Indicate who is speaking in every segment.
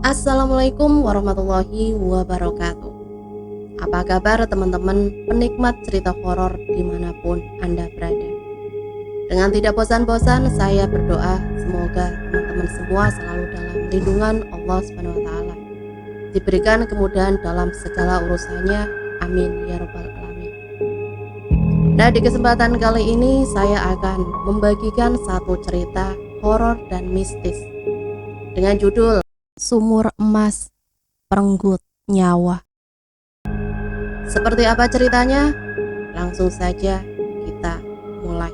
Speaker 1: Assalamualaikum warahmatullahi wabarakatuh. Apa kabar teman-teman penikmat cerita horor dimanapun Anda berada? Dengan tidak bosan-bosan saya berdoa semoga teman-teman semua selalu dalam lindungan Allah Subhanahu wa taala. Diberikan kemudahan dalam segala urusannya. Amin ya rabbal alamin. Nah, di kesempatan kali ini saya akan membagikan satu cerita horor dan mistis dengan judul Sumur Emas Perenggut Nyawa. Seperti apa ceritanya? Langsung saja kita mulai.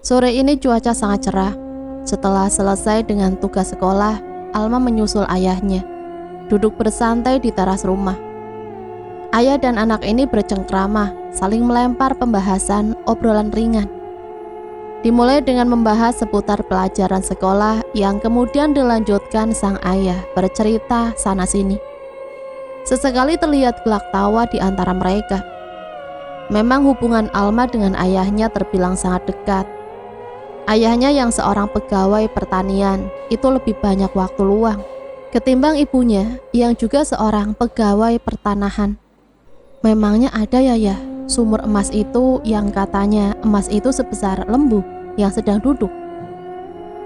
Speaker 1: Sore ini cuaca sangat cerah. Setelah selesai dengan tugas sekolah, Alma menyusul ayahnya, duduk bersantai di teras rumah. Ayah dan anak ini bercengkrama, saling melempar pembahasan obrolan ringan. Dimulai dengan membahas seputar pelajaran sekolah yang kemudian dilanjutkan sang ayah bercerita sana-sini. Sesekali terlihat gelak tawa di antara mereka. Memang hubungan Alma dengan ayahnya terbilang sangat dekat. Ayahnya yang seorang pegawai pertanian itu lebih banyak waktu luang ketimbang ibunya yang juga seorang pegawai pertanahan. Memangnya ada ya sumur emas itu yang katanya emas itu sebesar lembu yang sedang duduk?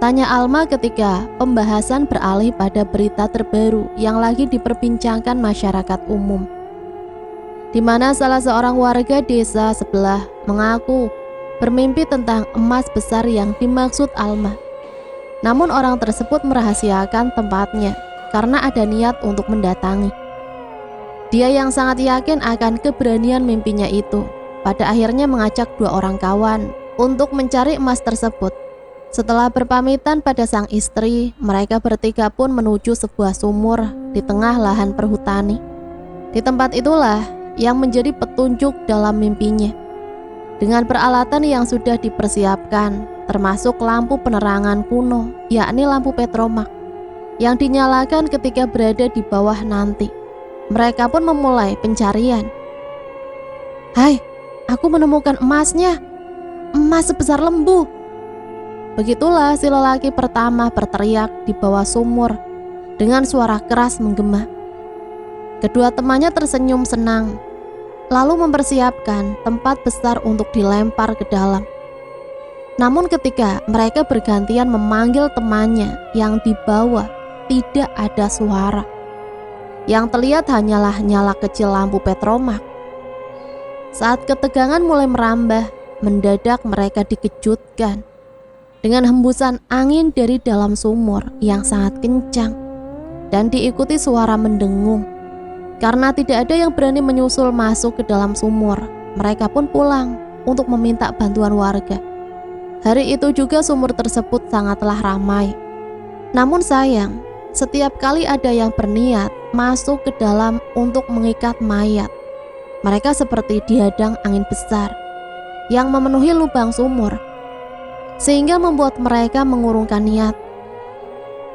Speaker 1: Tanya Alma ketika pembahasan beralih pada berita terbaru yang lagi diperbincangkan masyarakat umum, di mana salah seorang warga desa sebelah mengaku bermimpi tentang emas besar yang dimaksud Alma. Namun orang tersebut merahasiakan tempatnya karena ada niat untuk mendatangi. Dia yang sangat yakin akan keberanian mimpinya itu, pada akhirnya mengajak dua orang kawan untuk mencari emas tersebut. Setelah berpamitan pada sang istri, mereka bertiga pun menuju sebuah sumur di tengah lahan perhutani. Di tempat itulah yang menjadi petunjuk dalam mimpinya. Dengan peralatan yang sudah dipersiapkan, termasuk lampu penerangan kuno, yakni lampu petromak, yang dinyalakan ketika berada di bawah nanti. Mereka pun memulai pencarian. "Hai, aku menemukan emasnya. Emas sebesar lembu." Begitulah si lelaki pertama berteriak di bawah sumur dengan suara keras menggema. Kedua temannya tersenyum senang, lalu mempersiapkan tempat besar untuk dilempar ke dalam. Namun ketika mereka bergantian memanggil temannya yang di bawah, tidak ada suara. Yang terlihat hanyalah nyala kecil lampu petromak. Saat ketegangan mulai merambah, mendadak mereka dikejutkan dengan hembusan angin dari dalam sumur yang sangat kencang dan diikuti suara mendengung. Karena tidak ada yang berani menyusul masuk ke dalam sumur, mereka pun pulang untuk meminta bantuan warga. Hari itu juga sumur tersebut sangatlah ramai. Namun sayang, setiap kali ada yang berniat masuk ke dalam untuk mengikat mayat, mereka seperti dihadang angin besar yang memenuhi lubang sumur, sehingga membuat mereka mengurungkan niat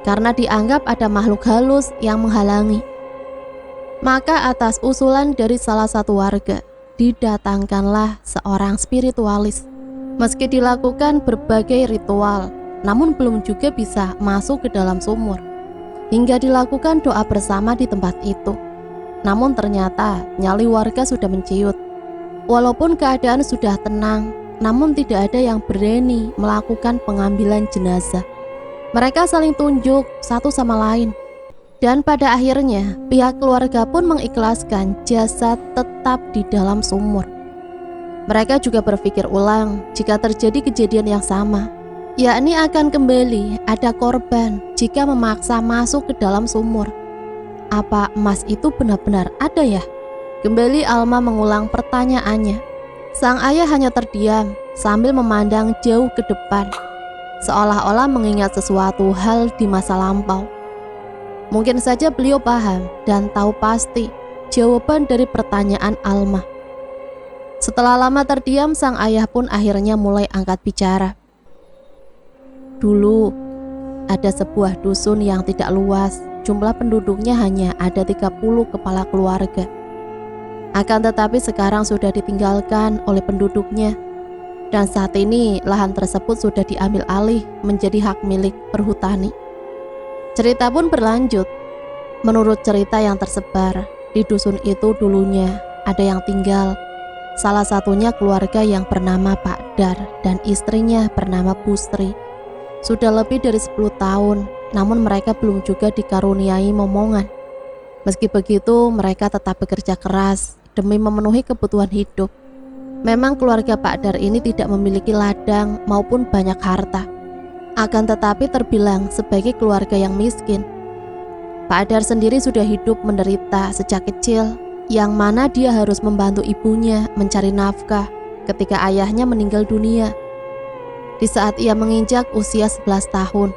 Speaker 1: karena dianggap ada makhluk halus yang menghalangi. Maka atas usulan dari salah satu warga, didatangkanlah seorang spiritualis. Meski dilakukan berbagai ritual, namun belum juga bisa masuk ke dalam sumur. Hingga dilakukan doa bersama di tempat itu. Namun ternyata nyali warga sudah menciut. Walaupun keadaan sudah tenang, namun tidak ada yang berani melakukan pengambilan jenazah. Mereka saling tunjuk satu sama lain. Dan pada akhirnya pihak keluarga pun mengikhlaskan jasad tetap di dalam sumur. Mereka juga berpikir ulang jika terjadi kejadian yang sama, yakni akan kembali ada korban jika memaksa masuk ke dalam sumur. Apa emas itu benar-benar ada ya? Kembali Alma mengulang pertanyaannya. Sang ayah hanya terdiam sambil memandang jauh ke depan, seolah-olah mengingat sesuatu hal di masa lampau. Mungkin saja beliau paham dan tahu pasti jawaban dari pertanyaan Alma. Setelah lama terdiam, sang ayah pun akhirnya mulai angkat bicara. Dulu ada sebuah dusun yang tidak luas, jumlah penduduknya hanya ada 30 kepala keluarga. Akan tetapi sekarang sudah ditinggalkan oleh penduduknya, dan saat ini lahan tersebut sudah diambil alih menjadi hak milik perhutani. Cerita pun berlanjut. Menurut cerita yang tersebar, di dusun itu dulunya ada yang tinggal. Salah satunya keluarga yang bernama Pak Dar dan istrinya bernama Pustri. Sudah lebih dari 10 tahun, namun mereka belum juga dikaruniai momongan. Meski begitu, mereka tetap bekerja keras demi memenuhi kebutuhan hidup. Memang keluarga Pak Dar ini tidak memiliki ladang maupun banyak harta, akan tetapi terbilang sebagai keluarga yang miskin. Pak Dar sendiri sudah hidup menderita sejak kecil, yang mana dia harus membantu ibunya mencari nafkah ketika ayahnya meninggal dunia di saat ia menginjak usia 11 tahun.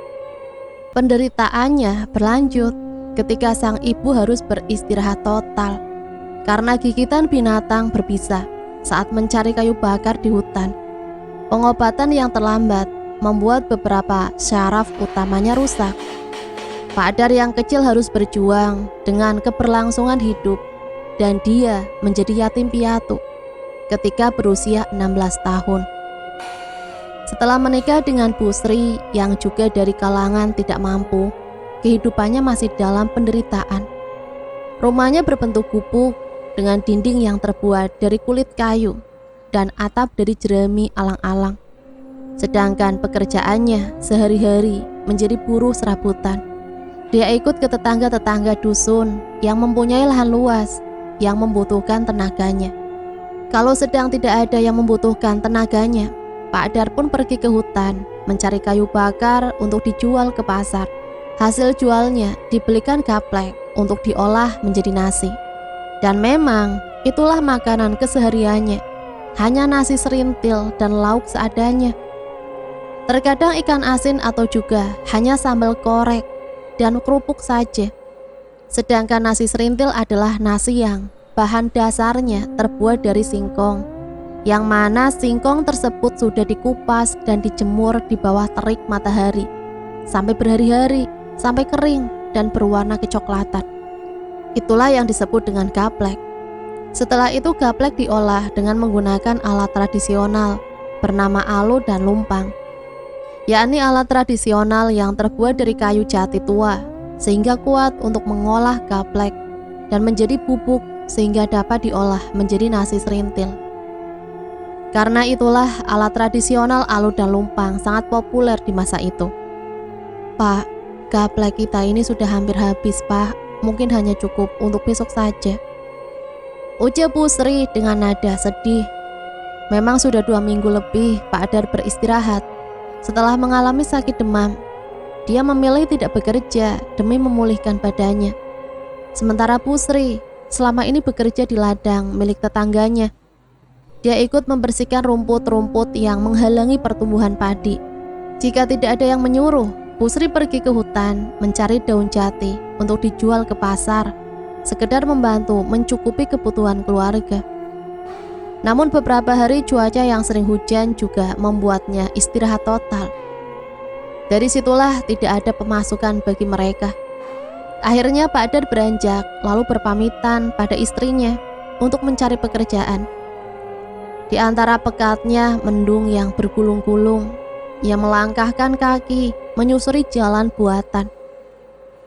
Speaker 1: Penderitaannya berlanjut ketika sang ibu harus beristirahat total karena gigitan binatang berbisa saat mencari kayu bakar di hutan. Pengobatan yang terlambat membuat beberapa syaraf utamanya rusak. Pak Dar yang kecil harus berjuang dengan keberlangsungan hidup dan dia menjadi yatim piatu ketika berusia 16 tahun. Setelah menikah dengan Pustri yang juga dari kalangan tidak mampu, kehidupannya masih dalam penderitaan. Rumahnya berbentuk gubuk dengan dinding yang terbuat dari kulit kayu dan atap dari jerami alang-alang. Sedangkan pekerjaannya sehari-hari menjadi buruh serabutan. Dia ikut ke tetangga-tetangga dusun yang mempunyai lahan luas yang membutuhkan tenaganya. Kalau sedang tidak ada yang membutuhkan tenaganya, Pak Dar pun pergi ke hutan mencari kayu bakar untuk dijual ke pasar. Hasil jualnya dibelikan gaplek untuk diolah menjadi nasi. Dan memang itulah makanan kesehariannya, hanya nasi serintil dan lauk seadanya. Terkadang ikan asin atau juga hanya sambal korek dan kerupuk saja. Sedangkan nasi serintil adalah nasi yang bahan dasarnya terbuat dari singkong, yang mana singkong tersebut sudah dikupas dan dijemur di bawah terik matahari sampai berhari-hari, sampai kering dan berwarna kecoklatan. Itulah yang disebut dengan gaplek. Setelah itu gaplek diolah dengan menggunakan alat tradisional bernama alu dan lumpang, yakni alat tradisional yang terbuat dari kayu jati tua sehingga kuat untuk mengolah gaplek dan menjadi bubuk sehingga dapat diolah menjadi nasi serintil. Karena itulah alat tradisional alu dan lumpang sangat populer di masa itu. Pak, gaplek kita ini sudah hampir habis, Pak. Mungkin hanya cukup untuk besok saja, ujar Pustri dengan nada sedih. Memang sudah 2 minggu lebih Pak Dar beristirahat. Setelah mengalami sakit demam, dia memilih tidak bekerja demi memulihkan badannya. Sementara Pustri selama ini bekerja di ladang milik tetangganya. Dia ikut membersihkan rumput-rumput yang menghalangi pertumbuhan padi. Jika tidak ada yang menyuruh, Pustri pergi ke hutan mencari daun jati untuk dijual ke pasar, sekedar membantu mencukupi kebutuhan keluarga. Namun beberapa hari cuaca yang sering hujan juga membuatnya istirahat total. Dari situlah tidak ada pemasukan bagi mereka. Akhirnya Pak Dar beranjak lalu berpamitan pada istrinya untuk mencari pekerjaan. Di antara pekatnya mendung yang bergulung-gulung, ia melangkahkan kaki menyusuri jalan buatan.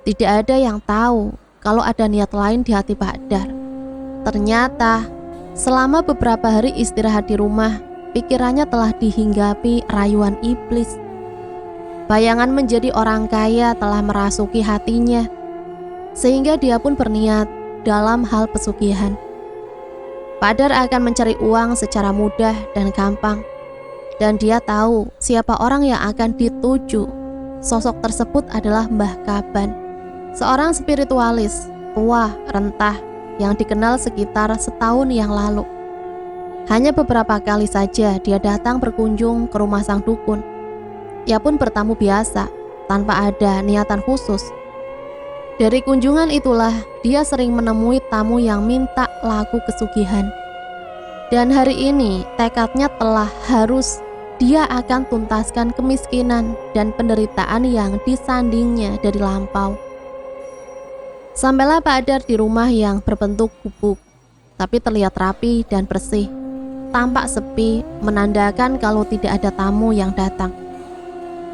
Speaker 1: Tidak ada yang tahu kalau ada niat lain di hati Pak Dar. Ternyata selama beberapa hari istirahat di rumah, pikirannya telah dihinggapi rayuan iblis. Bayangan menjadi orang kaya telah merasuki hatinya, sehingga dia pun berniat dalam hal pesugihan. Pak Dar akan mencari uang secara mudah dan gampang, dan dia tahu siapa orang yang akan dituju. Sosok tersebut adalah Mbah Kaban, seorang spiritualis tua rentah yang dikenal sekitar setahun yang lalu. Hanya beberapa kali saja dia datang berkunjung ke rumah sang dukun. Ia pun bertamu biasa, tanpa ada niatan khusus. Dari kunjungan itulah dia sering menemui tamu yang minta laku kesugihan. Dan hari ini tekadnya telah harus dia akan tuntaskan kemiskinan dan penderitaan yang disandingnya dari lampau. Sampailah Pak Dar di rumah yang berbentuk gubuk, tapi terlihat rapi dan bersih. Tampak sepi, menandakan kalau tidak ada tamu yang datang.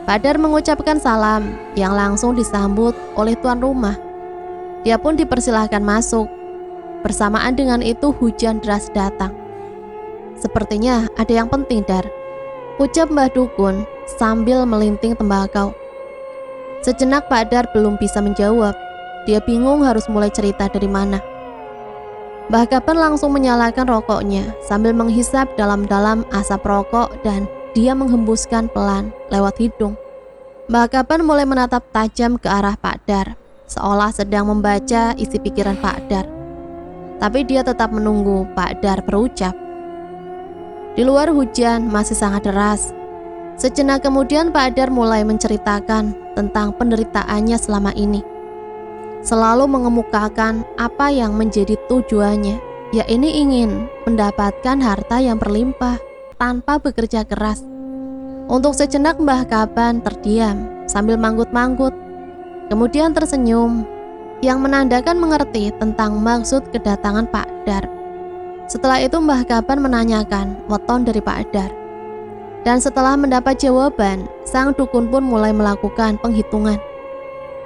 Speaker 1: Pak Dar mengucapkan salam yang langsung disambut oleh tuan rumah. Dia pun dipersilahkan masuk. Bersamaan dengan itu hujan deras datang. "Sepertinya ada yang penting, Dar," ucap Mbah Dukun sambil melinting tembakau. Sejenak Pak Dar belum bisa menjawab. Dia bingung harus mulai cerita dari mana. Mbah Kaban langsung menyalakan rokoknya sambil menghisap dalam-dalam asap rokok dan dia menghembuskan pelan lewat hidung. Mbah Kaban mulai menatap tajam ke arah Pak Dar, seolah sedang membaca isi pikiran Pak Dar. Tapi dia tetap menunggu Pak Dar berucap. Di luar hujan masih sangat deras. Sejenak kemudian Pak Dar mulai menceritakan tentang penderitaannya selama ini. Selalu mengemukakan apa yang menjadi tujuannya, yaitu ingin mendapatkan harta yang berlimpah tanpa bekerja keras. Untuk sejenak Mbah Kaban terdiam sambil manggut-manggut, kemudian tersenyum yang menandakan mengerti tentang maksud kedatangan Pak Dar. Setelah itu Mbah Kaban menanyakan weton dari Pak Dar. Dan setelah mendapat jawaban, sang dukun pun mulai melakukan penghitungan.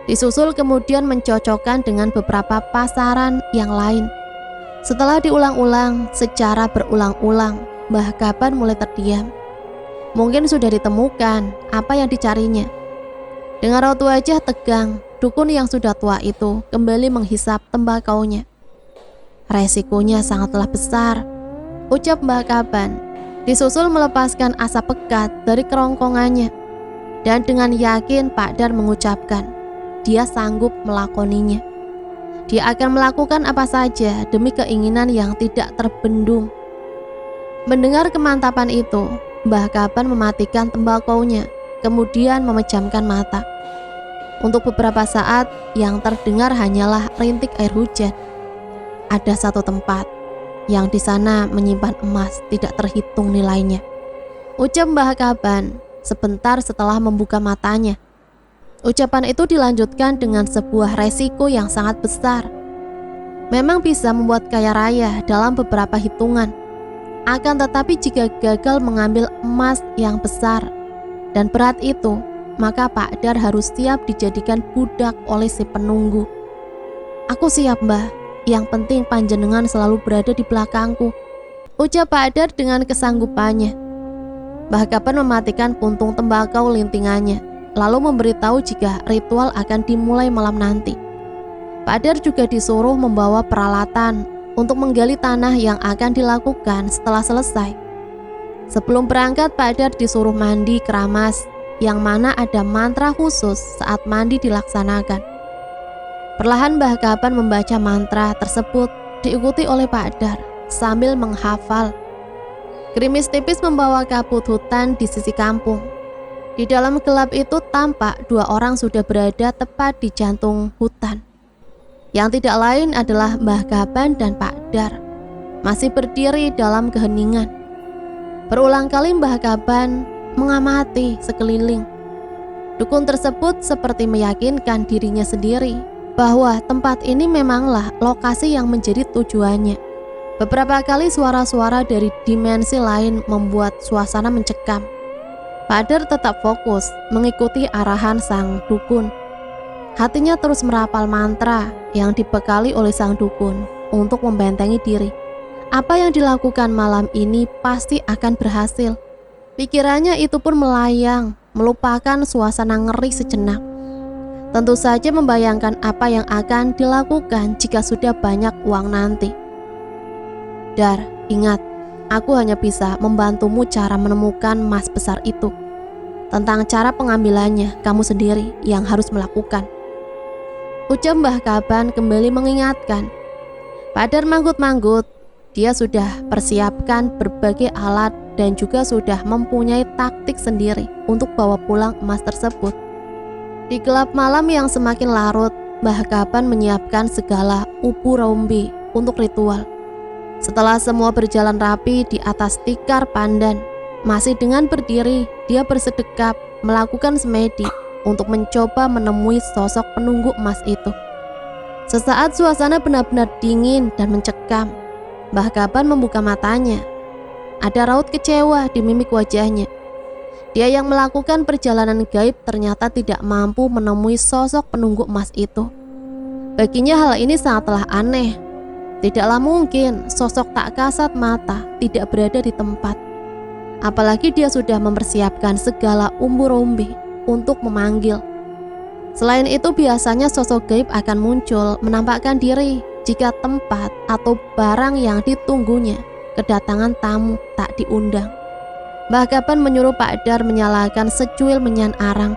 Speaker 1: Disusul kemudian mencocokkan dengan beberapa pasaran yang lain. Setelah diulang-ulang secara berulang-ulang, Mbah Kaban mulai terdiam. Mungkin sudah ditemukan apa yang dicarinya. Dengan raut wajah tegang, dukun yang sudah tua itu kembali menghisap tembakaunya. "Resikonya sangatlah besar," ucap Mbah Kaban, disusul melepaskan asap pekat dari kerongkongannya. Dan dengan yakin Pak Dar mengucapkan, dia sanggup melakoninya. Dia akan melakukan apa saja demi keinginan yang tidak terbendung. Mendengar kemantapan itu, Mbah Kaban mematikan tembakaunya, kemudian memejamkan mata. Untuk beberapa saat, yang terdengar hanyalah rintik air hujan. Ada satu tempat yang di sana menyimpan emas tidak terhitung nilainya, ucap Mbah Kaban sebentar setelah membuka matanya. Ucapan itu dilanjutkan dengan sebuah resiko yang sangat besar. Memang bisa membuat kaya raya dalam beberapa hitungan. Akan tetapi jika gagal mengambil emas yang besar dan berat itu, maka Pak Dar harus siap dijadikan budak oleh si penunggu. "Aku siap, Mbah. Yang penting panjenengan selalu berada di belakangku," ucap Pak Dar dengan kesanggupannya. Mbah Kaban mematikan puntung tembakau lintingannya, lalu memberitahu jika ritual akan dimulai malam nanti. Pak Dar juga disuruh membawa peralatan untuk menggali tanah yang akan dilakukan setelah selesai. Sebelum berangkat, Pak Dar disuruh mandi keramas, yang mana ada mantra khusus saat mandi dilaksanakan. Perlahan Mbah Kaban membaca mantra tersebut, diikuti oleh Pak Dar sambil menghafal. Gerimis tipis membawa kabut hutan di sisi kampung. Di dalam gelap itu tampak dua orang sudah berada tepat di jantung hutan. Yang tidak lain adalah Mbah Kaban dan Pak Dar, masih berdiri dalam keheningan. Berulang kali Mbah Kaban mengamati sekeliling. Dukun tersebut seperti meyakinkan dirinya sendiri bahwa tempat ini memanglah lokasi yang menjadi tujuannya. Beberapa kali suara-suara dari dimensi lain membuat suasana mencekam. Pak Dar tetap fokus mengikuti arahan sang dukun. Hatinya terus merapal mantra yang dibekali oleh sang dukun untuk membentengi diri. Apa yang dilakukan malam ini pasti akan berhasil. Pikirannya itu pun melayang, melupakan suasana ngeri sejenak. Tentu saja membayangkan apa yang akan dilakukan jika sudah banyak uang nanti. "Dar, ingat, aku hanya bisa membantumu cara menemukan emas besar itu. Tentang cara pengambilannya, kamu sendiri yang harus melakukan," ucap Mbah Kaban kembali mengingatkan. Pak Dar manggut-manggut. Dia sudah persiapkan berbagai alat dan juga sudah mempunyai taktik sendiri untuk bawa pulang emas tersebut. Di gelap malam yang semakin larut, Mbah Kaban menyiapkan segala ubu rombi untuk ritual. Setelah semua berjalan rapi di atas tikar pandan, masih dengan berdiri, dia bersedekap melakukan semedi untuk mencoba menemui sosok penunggu emas itu. Sesaat suasana benar-benar dingin dan mencekam. Mbah Kaban membuka matanya. Ada raut kecewa di mimik wajahnya. Dia yang melakukan perjalanan gaib ternyata tidak mampu menemui sosok penunggu emas itu. Baginya hal ini sangatlah aneh. Tidaklah mungkin sosok tak kasat mata tidak berada di tempat. Apalagi dia sudah mempersiapkan segala umbu-umbi untuk memanggil. Selain itu biasanya sosok gaib akan muncul menampakkan diri jika tempat atau barang yang ditunggunya kedatangan tamu tak diundang. Mbah Kaban menyuruh Pak Dar menyalakan secuil menyan arang.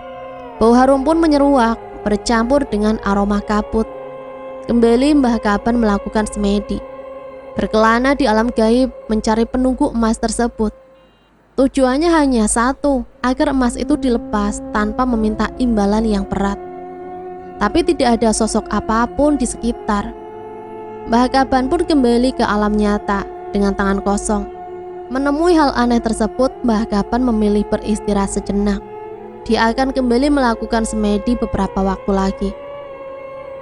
Speaker 1: Bau harum pun menyeruak bercampur dengan aroma kabut. Kembali Mbah Kaban melakukan semedi, berkelana di alam gaib mencari penunggu emas tersebut. Tujuannya hanya satu, agar emas itu dilepas tanpa meminta imbalan yang berat. Tapi tidak ada sosok apapun di sekitar. Mbah Kaban pun kembali ke alam nyata dengan tangan kosong. Menemui hal aneh tersebut, Mbah Kaban memilih beristirahat sejenak. Dia akan kembali melakukan semedi beberapa waktu lagi.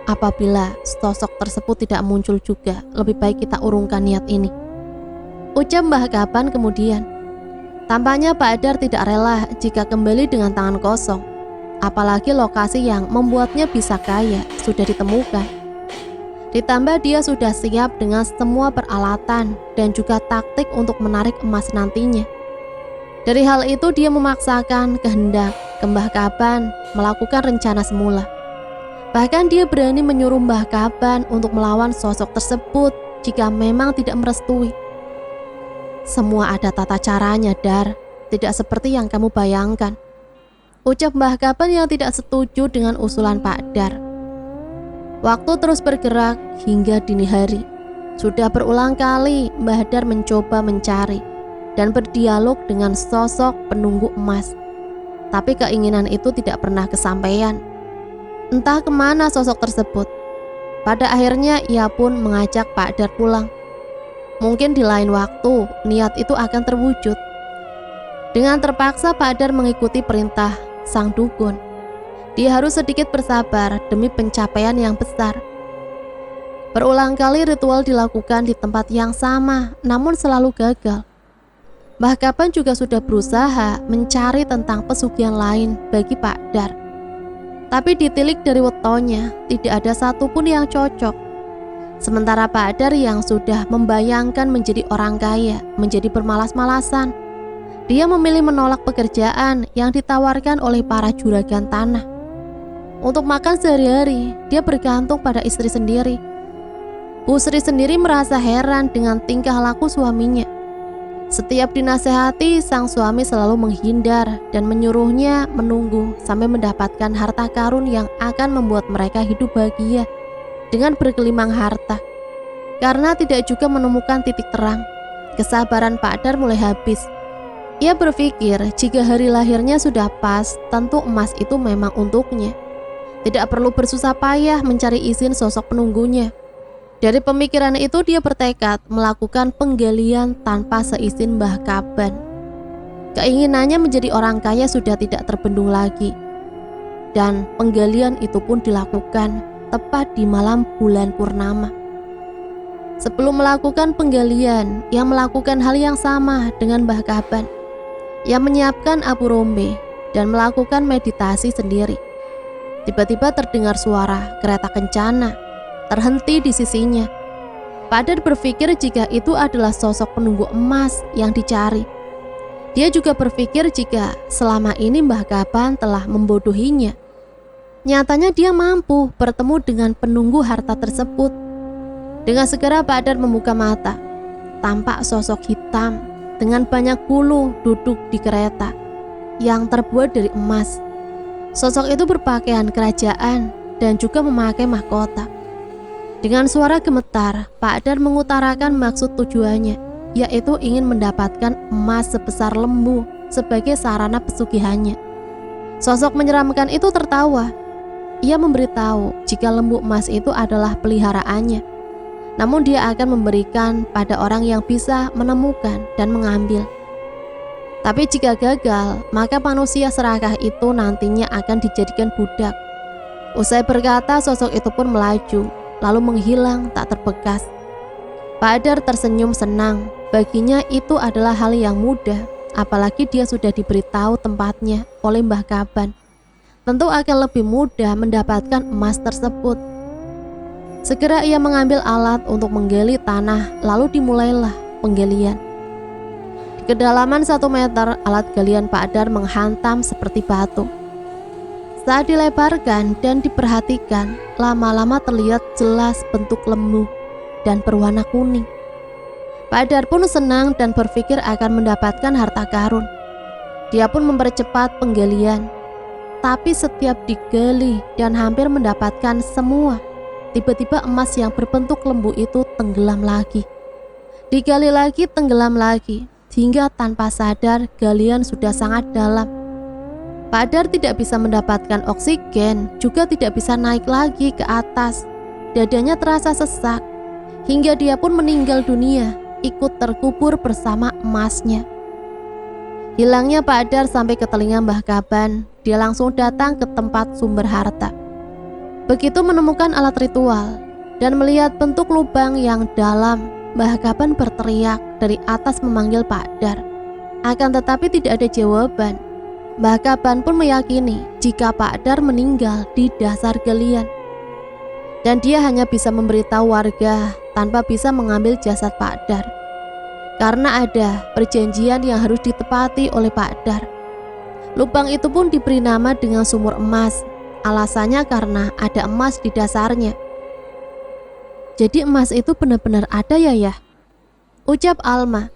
Speaker 1: Apabila sosok tersebut tidak muncul juga, lebih baik kita urungkan niat ini, ucap Mbah Kaban kemudian. Tampaknya Pak Dar tidak rela jika kembali dengan tangan kosong. Apalagi lokasi yang membuatnya bisa kaya sudah ditemukan. Ditambah dia sudah siap dengan semua peralatan dan juga taktik untuk menarik emas nantinya. Dari hal itu dia memaksakan kehendak Mbah Kaban melakukan rencana semula. Bahkan dia berani menyuruh Mbah Kaban untuk melawan sosok tersebut jika memang tidak merestui. Semua ada tata caranya, Dar. Tidak seperti yang kamu bayangkan, ucap Mbah Kaban yang tidak setuju dengan usulan Pak Dar. Waktu terus bergerak hingga dini hari. Sudah berulang kali Mbah Dar mencoba mencari dan berdialog dengan sosok penunggu emas. Tapi keinginan itu tidak pernah kesampaian. Entah kemana sosok tersebut. Pada akhirnya ia pun mengajak Pak Dar pulang. Mungkin di lain waktu niat itu akan terwujud. Dengan terpaksa Pak Dar mengikuti perintah sang dukun. Dia harus sedikit bersabar demi pencapaian yang besar. Berulang kali ritual dilakukan di tempat yang sama, namun selalu gagal. Mbah Kaban juga sudah berusaha mencari tentang pesugihan lain bagi Pak Dar. Tapi ditilik dari wetonya, tidak ada satupun yang cocok. Sementara Pak Dar yang sudah membayangkan menjadi orang kaya, menjadi bermalas-malasan. Dia memilih menolak pekerjaan yang ditawarkan oleh para juragan tanah. Untuk makan sehari-hari, dia bergantung pada istri sendiri. Bu Sri sendiri merasa heran dengan tingkah laku suaminya. Setiap dinasehati, sang suami selalu menghindar dan menyuruhnya menunggu sampai mendapatkan harta karun yang akan membuat mereka hidup bahagia dengan bergelimang harta. Karena tidak juga menemukan titik terang, kesabaran Pak Dar mulai habis. Ia berpikir jika hari lahirnya sudah pas, tentu emas itu memang untuknya. Tidak perlu bersusah payah mencari izin sosok penunggunya. Dari pemikiran itu dia bertekad melakukan penggalian tanpa seizin Mbah Kaban. Keinginannya menjadi orang kaya sudah tidak terbendung lagi. Dan penggalian itu pun dilakukan tepat di malam bulan purnama. Sebelum melakukan penggalian, ia melakukan hal yang sama dengan Mbah Kaban. Ia menyiapkan abu rombe dan melakukan meditasi sendiri. Tiba-tiba terdengar suara kereta kencana terhenti di sisinya. Pak Dar berpikir jika itu adalah sosok penunggu emas yang dicari. Dia juga berpikir jika selama ini Mbah Kaban telah membodohinya. Nyatanya dia mampu bertemu dengan penunggu harta tersebut. Dengan segera Pak Dar membuka mata. Tampak sosok hitam dengan banyak bulu duduk di kereta yang terbuat dari emas. Sosok itu berpakaian kerajaan dan juga memakai mahkota. Dengan suara gemetar, Pak Dar mengutarakan maksud tujuannya, yaitu ingin mendapatkan emas sebesar lembu sebagai sarana pesugihannya. Sosok menyeramkan itu tertawa. Ia memberitahu jika lembu emas itu adalah peliharaannya. Namun dia akan memberikan pada orang yang bisa menemukan dan mengambil. Tapi jika gagal, maka manusia serakah itu nantinya akan dijadikan budak. Usai berkata, sosok itu pun melaju, lalu menghilang tak terbekas. Pak Dar tersenyum senang. Baginya itu adalah hal yang mudah. apalagi dia sudah diberitahu tempatnya oleh Mbah Kaban. Tentu akan lebih mudah mendapatkan emas tersebut. Segera ia mengambil alat untuk menggali tanah, lalu dimulailah penggalian. Di kedalaman 1 meter, alat galian Pak Dar menghantam seperti batu. Saat dilebarkan dan diperhatikan, lama-lama terlihat jelas bentuk lembu dan berwarna kuning. Pak Dar pun senang dan berpikir akan mendapatkan harta karun. Dia pun mempercepat penggalian. Tapi setiap digali dan hampir mendapatkan semua, tiba-tiba emas yang berbentuk lembu itu tenggelam lagi. Digali lagi, tenggelam lagi, hingga tanpa sadar galian sudah sangat dalam. Pak Dar tidak bisa mendapatkan oksigen, juga tidak bisa naik lagi ke atas. Dadanya terasa sesak, hingga dia pun meninggal dunia, ikut terkubur bersama emasnya. Hilangnya Pak Dar sampai ke telinga Mbah Kaban. Dia langsung datang ke tempat sumber harta. Begitu menemukan alat ritual dan melihat bentuk lubang yang dalam, Mbah Kaban berteriak dari atas memanggil Pak Dar. Akan tetapi tidak ada jawaban. Mbah Kaban pun meyakini jika Pak Dar meninggal di dasar galian. Dan dia hanya bisa memberitahu warga tanpa bisa mengambil jasad Pak Dar. Karena ada perjanjian yang harus ditepati oleh Pak Dar. Lubang itu pun diberi nama dengan sumur emas. Alasannya karena ada emas di dasarnya. Jadi emas itu benar-benar ada ya? Ucap Alma.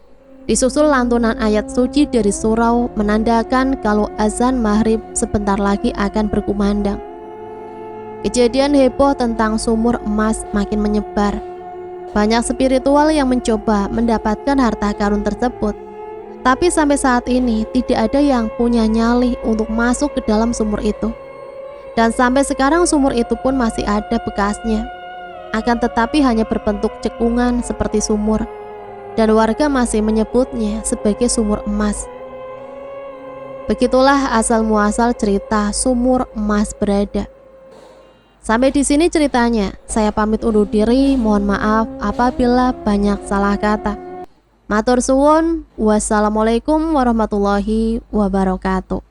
Speaker 1: Disusul lantunan ayat suci dari surau menandakan kalau azan maghrib sebentar lagi akan berkumandang. Kejadian heboh tentang sumur emas makin menyebar. Banyak spiritual yang mencoba mendapatkan harta karun tersebut. Tapi sampai saat ini tidak ada yang punya nyali untuk masuk ke dalam sumur itu. Dan sampai sekarang sumur itu pun masih ada bekasnya. Akan tetapi hanya berbentuk cekungan seperti sumur. Dan warga masih menyebutnya sebagai sumur emas. Begitulah asal muasal cerita sumur emas berada. Sampai di sini ceritanya. Saya pamit undur diri. Mohon maaf apabila banyak salah kata. Matur suwun. Wassalamualaikum warahmatullahi wabarakatuh.